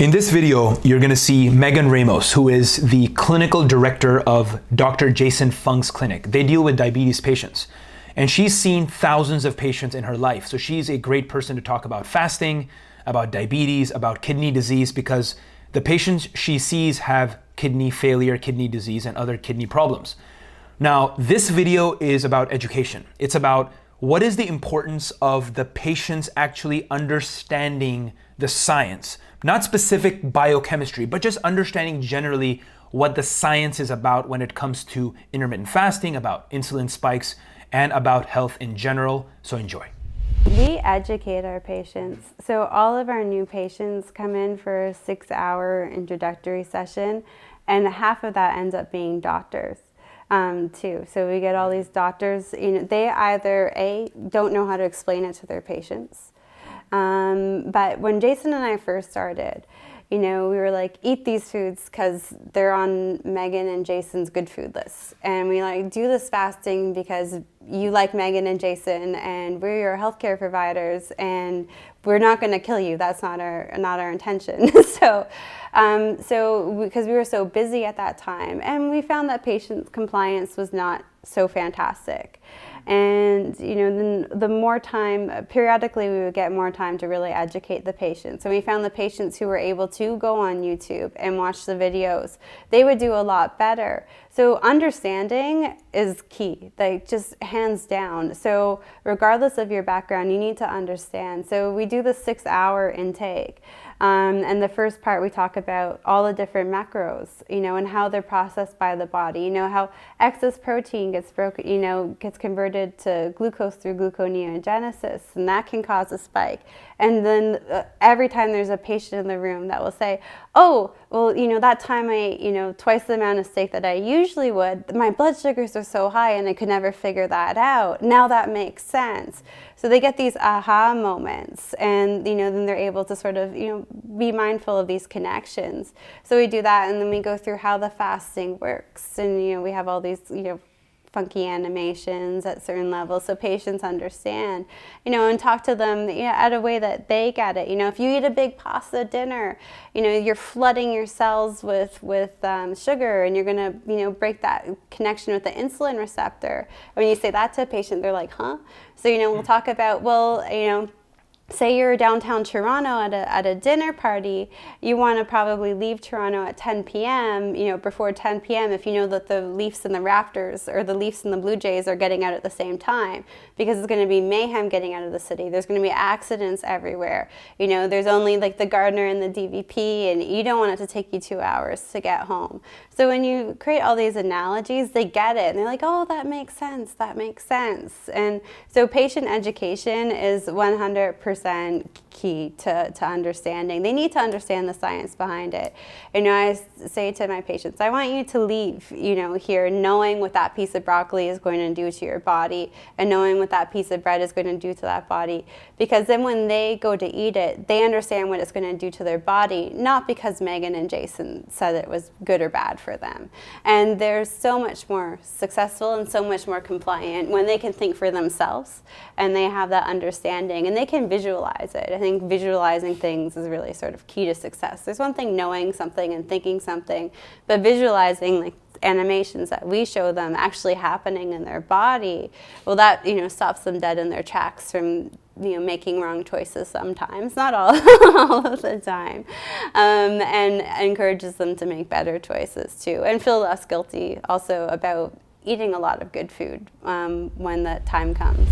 In this video, you're going to see Megan Ramos, who is the clinical director of Dr. Jason Fung's clinic. They deal with diabetes patients, and she's seen thousands of patients in her life. So she's a great person to talk about fasting, about diabetes, about kidney disease, because the patients she sees have kidney failure, kidney disease, and other kidney problems. Now, this video is about education. It's about what is the importance of the patients actually understanding the science, not specific biochemistry, but just understanding generally what the science is about when it comes to intermittent fasting, about insulin spikes, and about health in general. So enjoy. We educate our patients. So all of our new patients come in for a 6-hour introductory session, and half of that ends up being doctors. Too. So we get all these doctors, they either don't know how to explain it to their patients. But when Jason and I first started, we were like, eat these foods because they're on Megan and Jason's good food list. And we do this fasting because you like Megan and Jason and we're your healthcare providers and we're not going to kill you. That's not our intention. So because we were so busy at that time, and we found that patient compliance was not so fantastic. And then the more time, periodically we would get more time to really educate the patients. And we found the patients who were able to go on YouTube and watch the videos, they would do a lot better. So understanding is key, just hands down. So regardless of your background, you need to understand. So we do the 6-hour intake. And the first part we talk about all the different macros, and how they're processed by the body, how excess protein gets broken, gets converted to glucose through gluconeogenesis, and that can cause a spike. And then every time there's a patient in the room that will say, oh, well, that time I ate, twice the amount of steak that I usually would, my blood sugars are so high and I could never figure that out. Now that makes sense. So they get these aha moments, and then they're able to sort of be mindful of these connections. So we do that, and then we go through how the fasting works, and we have all these funky animations at certain levels so patients understand, and talk to them at a way that they get it. If you eat a big pasta dinner, you're flooding your cells with sugar, and you're gonna break that connection with the insulin receptor. When you say that to a patient, they're like, huh? So we'll talk about, well, say you're downtown Toronto at a dinner party, you want to probably leave Toronto at 10 p.m., before 10 p.m. if you know that the Leafs and the Raptors or the Leafs and the Blue Jays are getting out at the same time, because it's going to be mayhem getting out of the city. There's going to be accidents everywhere. There's only the Gardner and the DVP, and you don't want it to take you 2 hours to get home. So when you create all these analogies, they get it, and they're like, oh, that makes sense, that makes sense. And so patient education is 100% key to understanding. They need to understand the science behind it. I say to my patients, I want you to leave, here knowing what that piece of broccoli is going to do to your body, and knowing what that piece of bread is going to do to that body. Because then when they go to eat it, they understand what it's going to do to their body, not because Megan and Jason said it was good or bad for them. And they're so much more successful and so much more compliant when they can think for themselves and they have that understanding and they can visualize it. I think visualizing things is really sort of key to success. There's one thing knowing something and thinking something, but visualizing animations that we show them actually happening in their body, well, that stops them dead in their tracks from making wrong choices sometimes, not all, all of the time, and encourages them to make better choices too, and feel less guilty also about eating a lot of good food when the time comes.